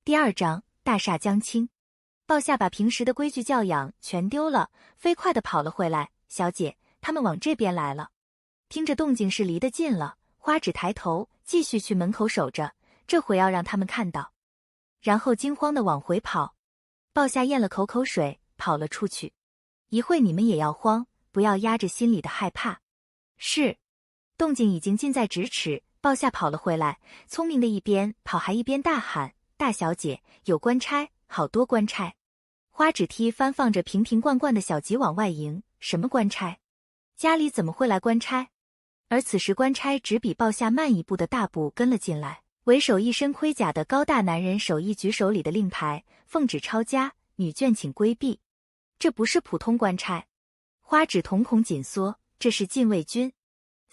第2章大厦将倾。鲍夏把平时的规矩教养全丢了，飞快地跑了回来。小姐，他们往这边来了。听着动静是离得近了，花指抬头继续去门口守着，这回要让他们看到。然后惊慌地往回跑。鲍夏咽了口水，跑了出去。一会你们也要慌，不要压着心里的害怕。是。动静已经近在咫尺，鲍夏跑了回来，聪明的一边跑还一边大喊：大小姐，有官差，好多官差。花指梯翻放着瓶瓶罐罐的小吉往外迎，什么官差？家里怎么会来官差？而此时官差只比鲍夏慢一步的大步跟了进来，为首一身盔甲的高大男人手一举手里的令牌，奉旨抄家，女眷请规避。这不是普通官差。花指瞳孔紧缩，这是禁卫军。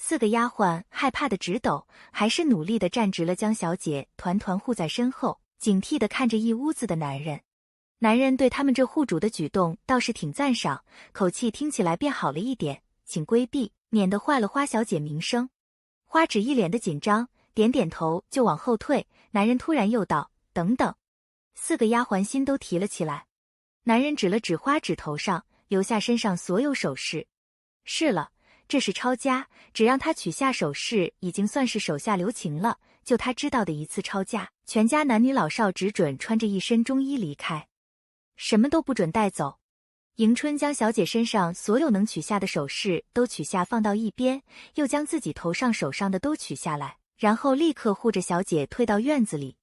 4个丫鬟害怕的直抖，还是努力的站直了，将小姐团团护在身后，警惕的看着一屋子的男人。男人对他们这护主的举动倒是挺赞赏，口气听起来变好了一点，请规避，免得坏了花小姐名声。花指一脸的紧张，点点头就往后退。男人突然又道：等等。4个丫鬟心都提了起来。男人指了指花指头上，留下身上所有首饰。是了，这是抄家，只让他取下首饰已经算是手下留情了。就他知道的一次抄家，全家男女老少只准穿着一身中衣离开，什么都不准带走。迎春将小姐身上所有能取下的首饰都取下放到一边，又将自己头上手上的都取下来，然后立刻护着小姐退到院子里。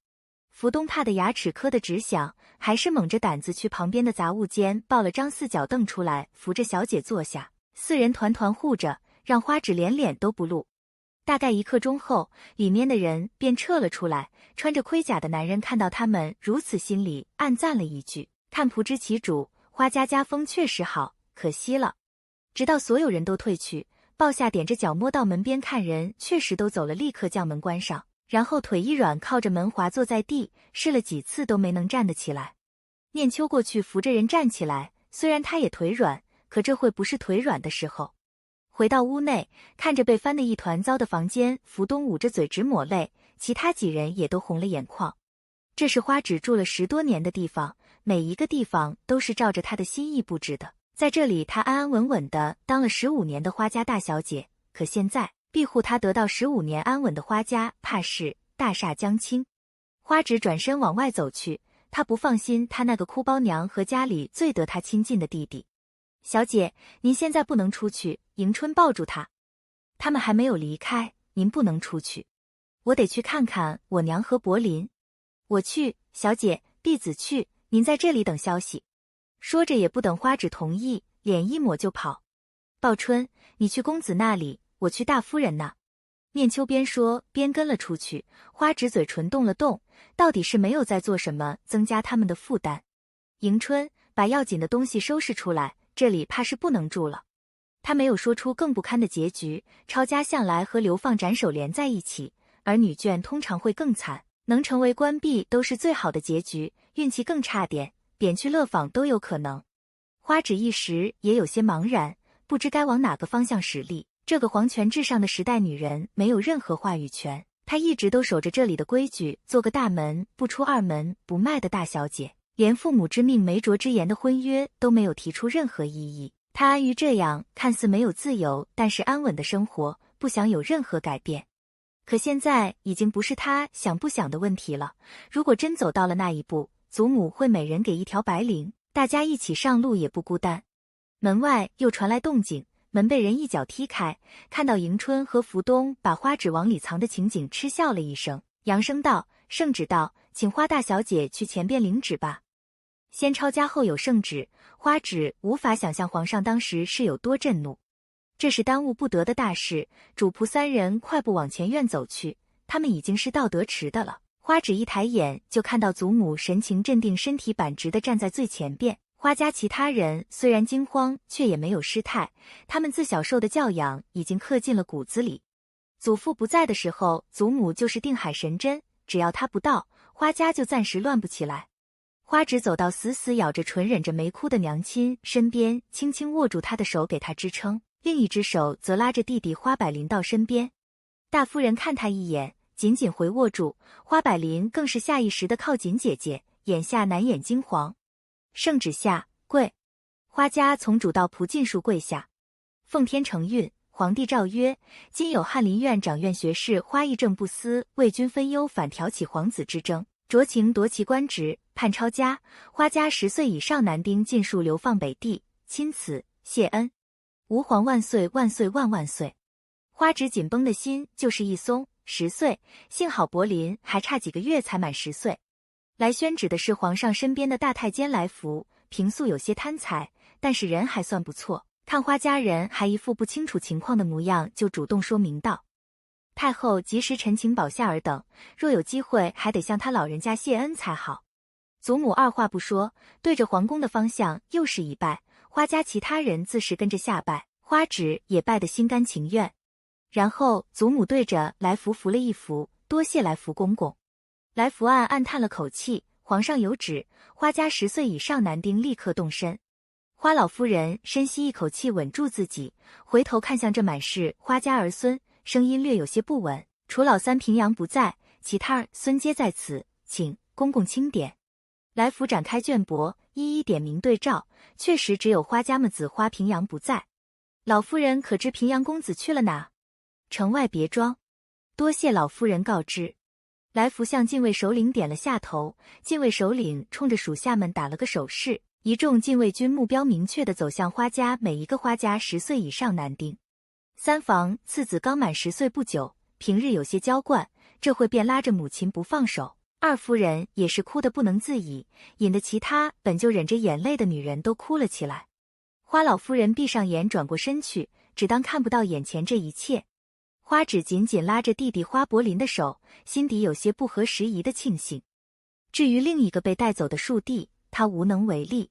福东怕得牙齿磕得直响，还是猛着胆子去旁边的杂物间抱了张4脚凳出来，扶着小姐坐下。4人团团护着，让花指连脸都不露。大概1刻钟后，里面的人便撤了出来。穿着盔甲的男人看到他们如此，心里暗赞了一句：看仆知其主，花家家风确实好，可惜了。直到所有人都退去，鲍夏踮着脚摸到门边看人确实都走了，立刻将门关上，然后腿一软，靠着门滑坐在地，试了几次都没能站得起来。念秋过去扶着人站起来，虽然他也腿软，可这会不是腿软的时候。回到屋内，看着被翻得一团糟的房间，福东捂着嘴直抹泪，其他几人也都红了眼眶。这是花指住了10多年的地方，每一个地方都是照着他的心意布置的。在这里，他安安稳稳的当了15年的花家大小姐，可现在庇护他得到15年安稳的花家，怕是大厦将倾。花指转身往外走去，他不放心他那个哭包娘和家里最得他亲近的弟弟。小姐，您现在不能出去。迎春抱住他，他们还没有离开，您不能出去。我得去看看我娘和柏林。我去，小姐，婢子去，您在这里等消息。说着也不等花指同意，脸一抹就跑。鲍春，你去公子那里，我去大夫人那。念秋边说边跟了出去。花指嘴唇动了动，到底是没有在做什么增加他们的负担。迎春，把要紧的东西收拾出来，这里怕是不能住了。他没有说出更不堪的结局，抄家向来和流放斩首连在一起，而女眷通常会更惨，能成为官婢都是最好的结局，运气更差点，贬去乐坊都有可能。花指一时也有些茫然，不知该往哪个方向使力。这个皇权至上的时代，女人没有任何话语权，她一直都守着这里的规矩，做个大门不出二门不迈的大小姐，连父母之命媒妁之言的婚约都没有提出任何异议。他安于这样看似没有自由但是安稳的生活，不想有任何改变。可现在已经不是他想不想的问题了，如果真走到了那一步，祖母会每人给1条白绫，大家一起上路也不孤单。门外又传来动静，门被人一脚踢开，看到迎春和福东把花指往里藏的情景，嗤笑了一声，扬声道：圣旨到，请花大小姐去前边领旨吧。先抄家后有圣旨，花指无法想象皇上当时是有多震怒。这是耽误不得的大事，主仆3人快步往前院走去，他们已经是到得迟的了。花指一抬眼就看到祖母神情镇定，身体板直的站在最前边。花家其他人虽然惊慌，却也没有失态，他们自小受的教养已经刻进了骨子里。祖父不在的时候，祖母就是定海神针，只要他不到，花家就暂时乱不起来。花指走到死死咬着唇忍着没哭的娘亲身边，轻轻握住她的手给她支撑，另一只手则拉着弟弟花百灵到身边。大夫人看他一眼，紧紧回握住。花百灵更是下意识地靠紧姐姐，眼下难掩惊惶。圣旨下，跪！花家从主到仆尽数跪下。奉天承运，皇帝诏曰：今有翰林院掌院学士花议正不思为君分忧，反挑起皇子之争，酌情夺其官职，叛抄家。花家10岁以上男丁尽数流放北地，钦此，谢恩。吾皇万岁万岁万万岁！花指紧绷的心就是一松。10岁，幸好柏林还差几个月才满10岁。来宣旨的是皇上身边的大太监来福，平素有些贪财，但是人还算不错。看花家人还一副不清楚情况的模样，就主动说明道：太后及时陈情保下尔等，若有机会还得向他老人家谢恩才好。祖母二话不说，对着皇宫的方向又是一拜。花家其他人自是跟着下拜，花指也拜得心甘情愿。然后祖母对着来福扶了一扶，多谢来福公公。来福暗叹了口气，皇上有旨，花家10岁以上男丁立刻动身。花老夫人深吸一口气，稳住自己，回头看向这满是花家儿孙，声音略有些不稳：除老三平阳不在，其他儿孙皆在此，请公公钦点。来福展开卷簿，一一点名对照，确实只有花家么子花平阳不在。老夫人可知平阳公子去了哪？城外别庄。多谢老夫人告知。来福向禁卫首领点了下头，禁卫首领冲着属下们打了个手势，一众禁卫军目标明确地走向花家每一个花家10岁以上男丁。三房次子刚满10岁不久，平日有些娇惯，这会便拉着母亲不放手。二夫人也是哭得不能自已，引得其他本就忍着眼泪的女人都哭了起来。花老夫人闭上眼，转过身去，只当看不到眼前这一切。花指紧紧拉着弟弟花柏林的手，心底有些不合时宜的庆幸。至于另一个被带走的庶弟，他无能为力。